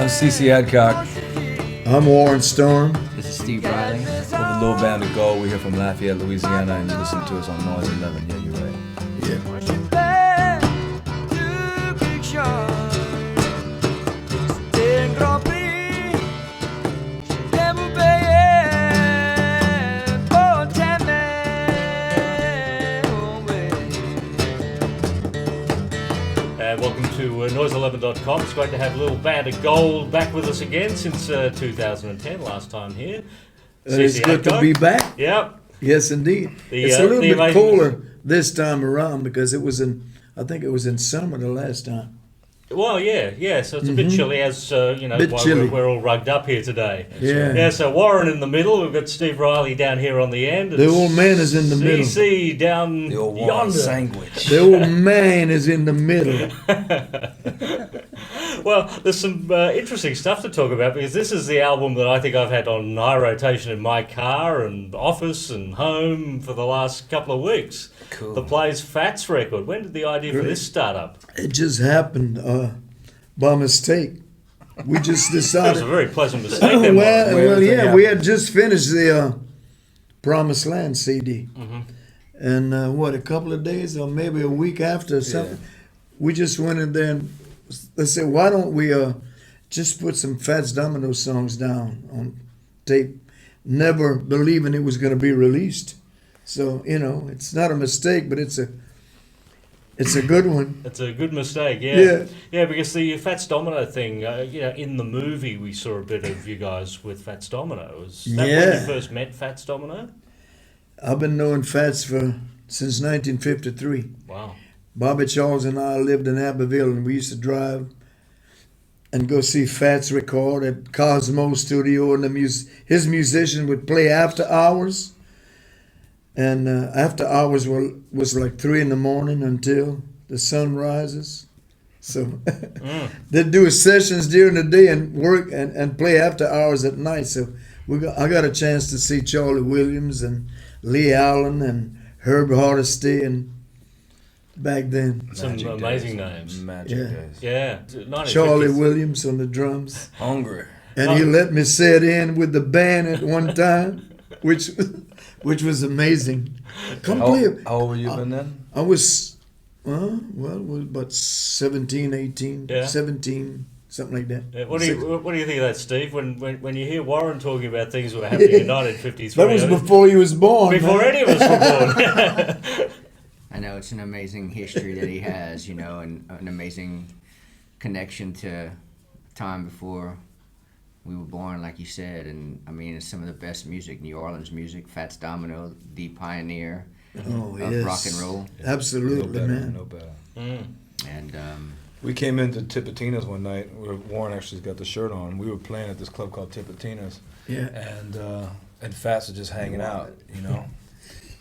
I'm C.C. Adcock. I'm Warren Storm. This is Steve Riley. We're Lil Band O Gold. We're here from Lafayette, Louisiana, and you listen to us on Noise 11. Yeah, you're right. Yeah. Welcome to Noise11.com. It's great to have Lil Band O Gold back with us again since 2010, last time here. It's good to be back. Yep. Yes, indeed. It's a little bit cooler this time around because I think it was in summer the last time. Well, yeah. So it's a bit chilly, as why we're all rugged up here today. Yeah. So Warren in the middle. We've got Steve Riley down here on the end. The old man is in the middle. C.C. down The old yonder. sandwich. The old man is in the middle. Well, there's some interesting stuff to talk about because this is the album that I think I've had on high rotation in my car and office and home for the last couple of weeks. Cool. The Plays Fats record. When did the idea for this start up? It just happened by mistake. We just It was decided. a very pleasant mistake. Then, Warren. well, yeah, we had just finished the Promised Land CD. Mm-hmm. And a couple of days or maybe a week after or something, we just went in there and let's say, why don't we just put some Fats Domino songs down on tape, never believing it was going to be released. So, it's not a mistake, but it's a good one. It's a good mistake, yeah. Yeah, because the Fats Domino thing, in the movie we saw a bit of you guys with Fats Domino. Was that when you first met Fats Domino? I've been knowing Fats since 1953. Wow. Bobby Charles and I lived in Abbeville, and we used to drive and go see Fats record at Cosmo Studio, and his musician would play after hours. And after hours was like 3 a.m. until the sun rises. So they'd do sessions during the day and work and play after hours at night. So I got a chance to see Charlie Williams and Lee Allen and Herb Hardesty and back then. Some Magic amazing days. names. Magic days. Yeah. Charlie Williams on the drums. Hungry. And he let me sit in with the band at one time, which was amazing. Come play. How old were you then? I was, about 17, 18, 17, something like that. Yeah, what do you think of that, Steve? When you hear Warren talking about things that were happening in 1953, that was before you was born. Before any of us were born. I know it's an amazing history that he has, and an amazing connection to time before we were born, like you said. And I mean, it's some of the best music, New Orleans music. Fats Domino, the pioneer of rock and roll. Absolutely, man. No better. And We came into Tippatina's one night where Warren actually got the shirt on. We were playing at this club called Tippatina's. Yeah. And Fats was just hanging out,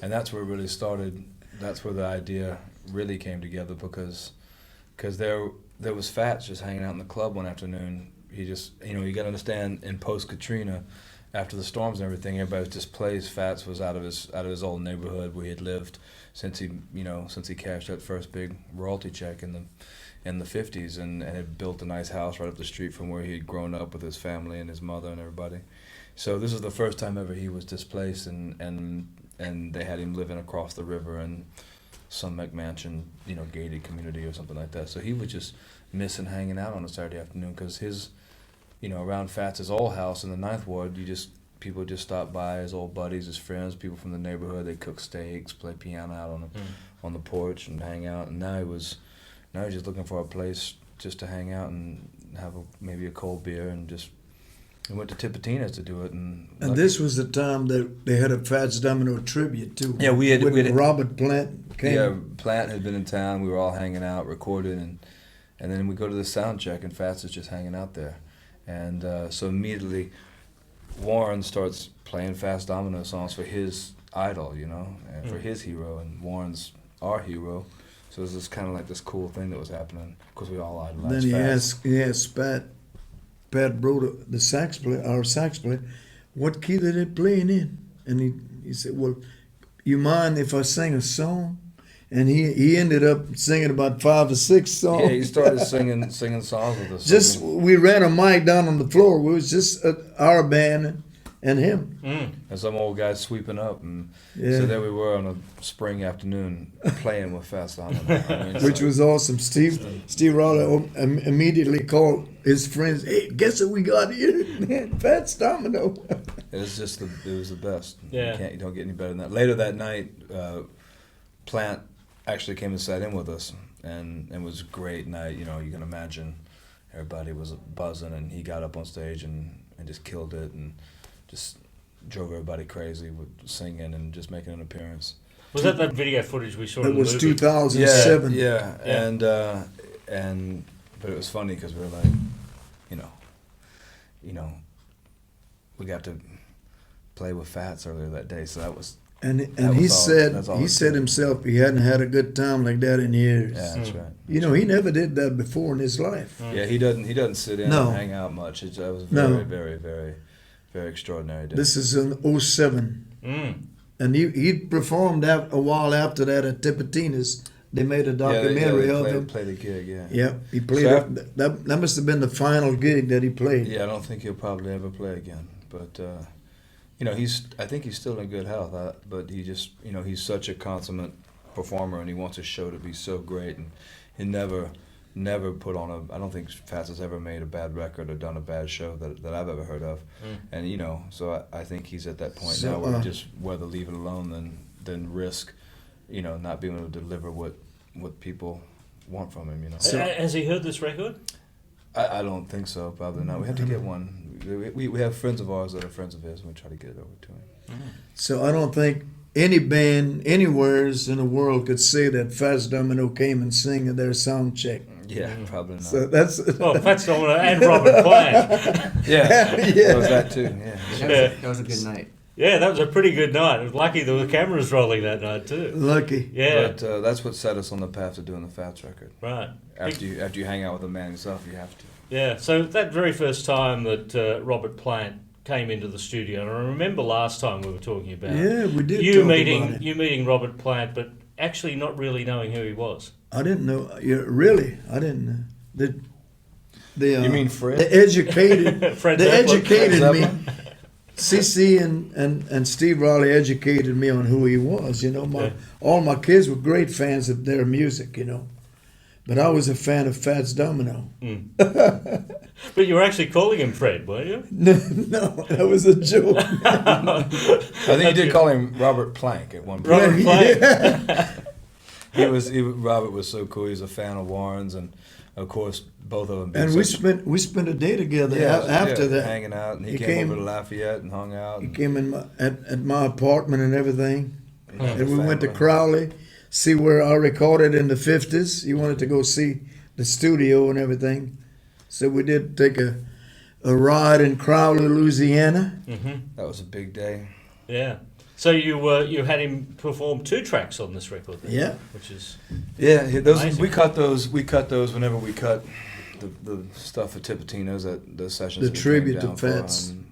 And that's where it really started. That's where the idea really came together because there was Fats just hanging out in the club one afternoon. He just, you got to understand, in post-Katrina, after the storms and everything, everybody was displaced. Fats was out of his old neighborhood where he had lived since he cashed that first big royalty check in the 50s and had built a nice house right up the street from where he had grown up with his family and his mother and everybody. So this is the first time ever he was displaced, and they had him living across the river in some McMansion, gated community or something like that. So he was just missing hanging out on a Saturday afternoon because his, around Fats's old house in the 9th Ward, people just stop by, his old buddies, his friends, people from the neighborhood. They cook steaks, play piano out on the porch and hang out. And now he's just looking for a place just to hang out and have maybe a cold beer and just. We went to Tippatina's to do it, and this was the time that they had a Fats Domino tribute too. Yeah, we had Robert Plant came. Yeah, Plant had been in town. We were all hanging out, recording, and then we go to the sound check, and Fats is just hanging out there, and so immediately Warren starts playing Fats Domino songs for his idol, and for his hero, and Warren's our hero. So it was just kind of like this cool thing that was happening because we all idolized Fats. Then he asked Pat Broder, our sax player, what key are they playing in? And he said, well, you mind if I sing a song? and he ended up singing about 5 or 6 songs. Yeah, he started singing songs with us. Just we ran a mic down on the floor. It was just our band and him. And some old guys sweeping up, and Yeah. so there we were on a spring afternoon playing with Fats Domino. I mean, Which so- was awesome. Steve Raleigh immediately called his friends. Hey, guess what we got here? Man, Fats Domino. it was just it was the best. Yeah. You don't get any better than that. Later that night, Plant actually came and sat in with us, and it was a great night. You know, you can imagine everybody was buzzing, and he got up on stage and just killed it, and just drove everybody crazy with singing and just making an appearance. Was that video footage we saw in It the was movie? 2007. Yeah. Yeah. And but it was funny because we were like, you know, we got to play with Fats earlier that day, so that was And That he was all- said that's all he it said took. himself he hadn't had a good time like that in years. yeah, that's right. You know, he never did that before in his life. Yeah, he doesn't sit in No. and hang out much. That was No. very, very, very, very extraordinary day. This is in 07. Mm. And he performed a while after that at Tippatina's. They made a documentary of him. Played a gig, yeah. Yeah, he played So it. That must have been the final gig that he played. Yeah, I don't think he'll probably ever play again. But I think he's still in good health. But he just, he's such a consummate performer, and he wants his show to be so great, and he never put on I don't think Fats has ever made a bad record or done a bad show that I've ever heard of. And so I think he's at that point So, now where just rather leave it alone than risk, not being able to deliver what people want from him. So- Has he heard this record? I don't think so. Probably not. We have to get one. We have friends of ours that are friends of his, and we try to get it over to him. So I don't think any band anywheres in the world could say that Fats Domino came and sang at their sound check. Yeah, probably not. So that's Well, Fats Domino and Robert Plant. yeah, Yeah. There was that too. Yeah. That was a good night. Yeah, that was a pretty good night. It was lucky there were cameras rolling that night too. lucky. Yeah, But that's what set us on the path to doing the Fats record. right. After you hang out with a man yourself, you have to. Yeah, so that very first time that Robert Plant came into the studio, and I remember last time we were talking about Yeah, we did you talk meeting about it. you meeting Robert Plant, but actually not really knowing who he was. I didn't know. Really, I didn't know. You mean Fred? The educated, Fred they Zeppelin. educated Fred me. Zeppelin? CC and Steve Raleigh educated me on who he was. Yeah. All my kids were great fans of their music. But I was a fan of Fats Domino. But you were actually calling him Fred, weren't you? No, that was a joke. I think you did call him Robert Plank at one point. Robert Plant. Robert was so cool. He was a fan of Warren's, and of course both of them. being And we such- spent a day together yeah, after yeah, that. hanging out, and he He came came- over to Lafayette and hung out. He And, came in at my apartment and everything. And we went to family. Crowley, see where I recorded in the 50s. He wanted to go see the studio and everything. So we did take a ride in Crowley, Louisiana. That was a big day. Yeah. So you had him perform 2 tracks on this record, then, Yeah. which is Yeah, those Amazing. we cut those. We cut those whenever we cut the stuff at Tipatina's at the sessions. The we came tribute to down for, Fats. and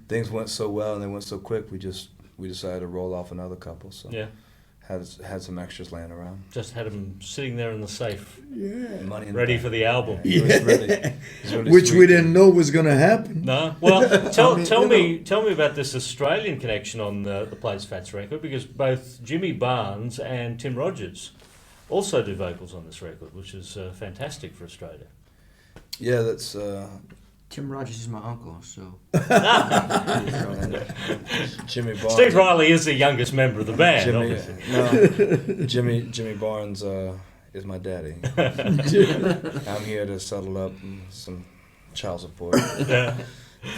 Things went so well and they went so quick. We decided to roll off another couple. So yeah. had some extras laying around. Just had him sitting there in the safe, Yeah. Money in ready the for bank. the album. It was really, it was really Which sweet. we didn't know was going to happen. No, well, tell I mean, tell me about this Australian connection on the Plays Fats record, because both Jimmy Barnes and Tim Rogers also do vocals on this record, which is fantastic for Australia. Yeah, that's. Tim Rogers is my uncle, so Jimmy Barnes. Steve Riley is the youngest member of the band, Jimmy, obviously. no, Jimmy Barnes is my daddy. I'm here to settle up some child support. Yeah.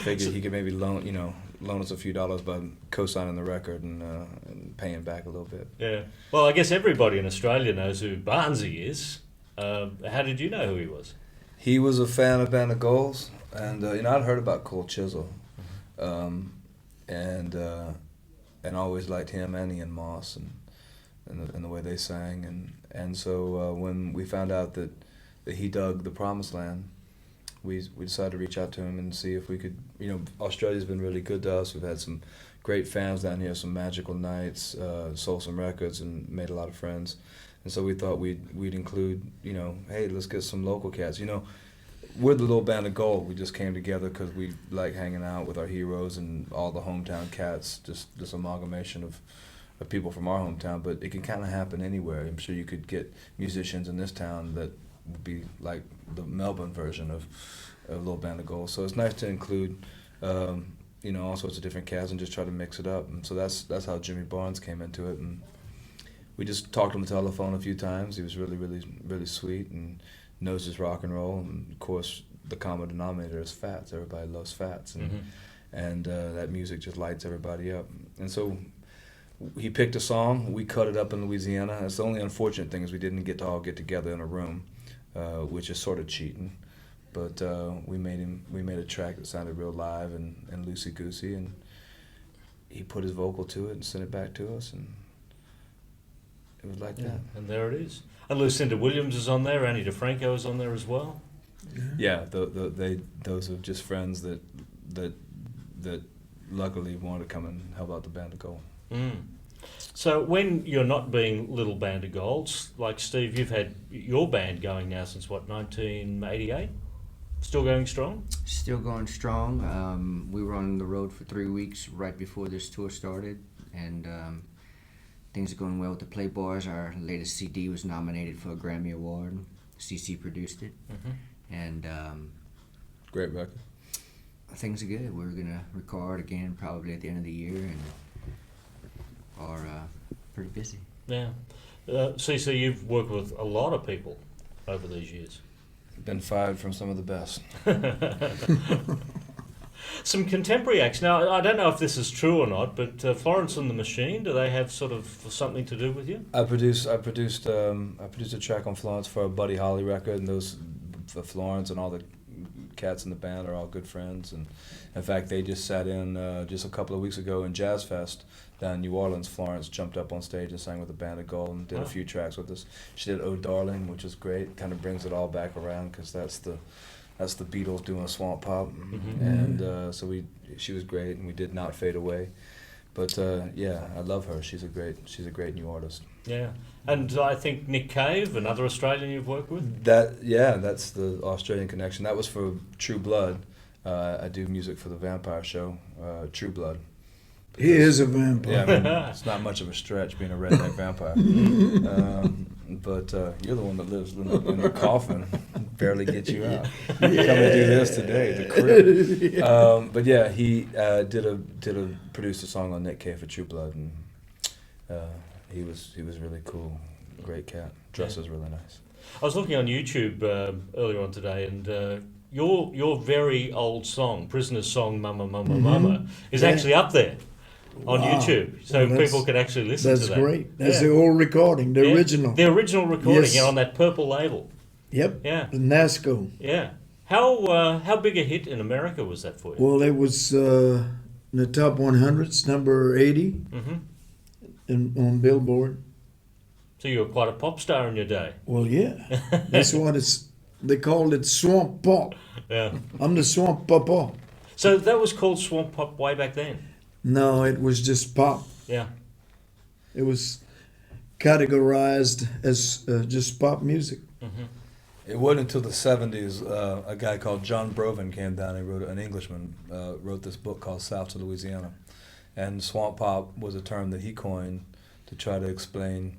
Figured he could maybe loan us a few dollars by co-signing the record and paying back a little bit. Yeah. Well, I guess everybody in Australia knows who Barnesy is. How did you know who he was? He was a fan of Band O Gold, and I'd heard about Cole Chisel, and always liked him and Ian Moss and the way they sang, and so when we found out that he dug The Promised Land, we decided to reach out to him and see if we could. Australia's been really good to us. We've had some great fans down here, some magical nights, sold some records, and made a lot of friends. and so we thought we'd include, hey, let's get some local cats. We're the Lil Band O Gold. We just came together because we like hanging out with our heroes and all the hometown cats, just this amalgamation of people from our hometown, but it can kind of happen anywhere. I'm sure you could get musicians in this town that would be like the Melbourne version of Lil Band O Gold. So it's nice to include, all sorts of different cats and just try to mix it up. And so that's how Jimmy Barnes came into it. And we just talked on the telephone a few times. He was really, really, really sweet and knows his rock and roll. And of course, the common denominator is Fats. Everybody loves Fats, and that music just lights everybody up. And so he picked a song. We cut it up in Louisiana. That's the only unfortunate thing is we didn't get to all get together in a room, which is sort of cheating. But we made a track that sounded real live and loosey goosey, and he put his vocal to it and sent it back to us, and it was like that. And there it is. And Lucinda Williams is on there. Annie DeFranco is on there as well. Yeah, those are just friends that luckily wanted to come and help out the Band of Gold. So when you're not being Little Band of Golds, like Steve, you've had your band going now since what, 1988? Still going strong? Still going strong. We were on the road for 3 weeks right before this tour started, and things are going well with the Playboys. Our latest CD was nominated for a Grammy Award. C.C. produced it, and Great record. things are good. We're gonna record again probably at the end of the year, and are pretty busy. Yeah. C.C., you've worked with a lot of people over these years. Been fired from some of the best. Some contemporary acts. Now, I don't know if this is true or not, but Florence and the Machine, do they have sort of something to do with you? I produced a track on Florence for a Buddy Holly record, and Florence and all the cats in the band are all good friends. And in fact, they just sat in just a couple of weeks ago in Jazz Fest down in New Orleans. Florence jumped up on stage and sang with the Band of Gold and did a few tracks with us. She did "Oh Darling," which is great. Kind of brings it all back around because that's the Beatles doing a swamp pop, and so she was great, and we did "Not Fade Away." But yeah, I love her. She's a great new artist. Yeah, and I think Nick Cave, another Australian you've worked with. That's the Australian connection. That was for True Blood. I do music for the vampire show, True Blood. He is a vampire. Yeah, I mean, it's not much of a stretch being a redneck vampire. But you're the one that lives in the coffin. Barely get you out. Come and do this today, the crib. But yeah, he produced a song on Nick Cave for True Blood, and he was really cool. Great cat. Dresses really nice. I was looking on YouTube earlier on today, and your very old song, Prisoner's song, "Mama, Mama, Mama," is actually up there on YouTube, so people can actually listen to that. That's great. That's the old recording, the original. The original recording, Yes. On that purple label. Yep. Yeah. The NASCO. Yeah. How big a hit in America was that for you? Well, it was in the top 100s, number 80 on Billboard. So you were quite a pop star in your day. Well, yeah. That's what they called it, swamp pop. Yeah. I'm the swamp papa. So that was called swamp pop way back then. No, it was just pop. Yeah. It was categorized as just pop music. It wasn't until the 70s a guy called John Brovin came down and an Englishman, wrote this book called South to Louisiana. And swamp pop was a term that he coined to try to explain,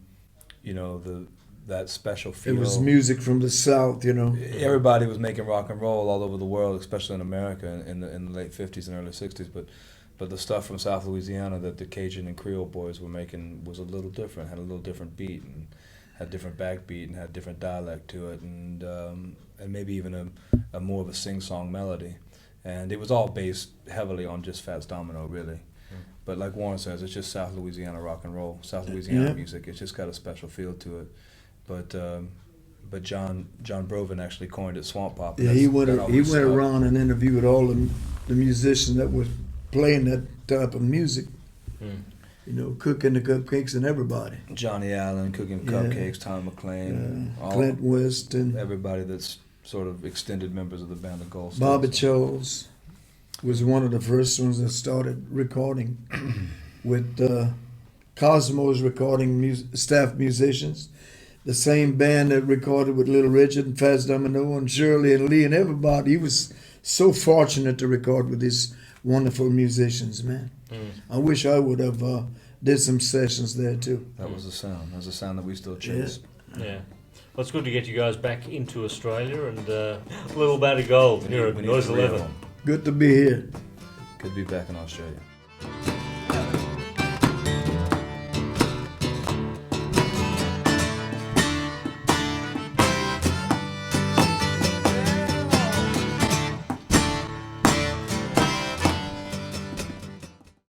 that special feel. It was music from the South, Everybody was making rock and roll all over the world, especially in America in the late 50s and early 60s. But the stuff from South Louisiana that the Cajun and Creole boys were making was a little different, had a little different beat, and had different backbeat, and had different dialect to it, and maybe even a more of a sing-song melody. And it was all based heavily on just Fats Domino, really. But like Warren says, it's just South Louisiana rock and roll, South Louisiana music. It's just got a special feel to it. But John Brovin actually coined it swamp pop. Yeah, he went around and interviewed all the musicians that were playing that type of music. Cooking the cupcakes and everybody. Johnny Allen, Cooking Cupcakes, Tom McLean, Clint West, and everybody that's sort of extended members of the Band of Gold. Bobby Charles was one of the first ones that started recording with Cosmo's recording staff musicians. the same band that recorded with Little Richard and Fats Domino and Shirley and Lee and everybody. He was so fortunate to record with these wonderful musicians, man. I wish I would have did some sessions there too. That was the sound. That was the sound that we still chase. Yeah. Well, it's good to get you guys back into Australia and Lil Band O Gold here at Noise 11. Good to be here. Good to be back in Australia.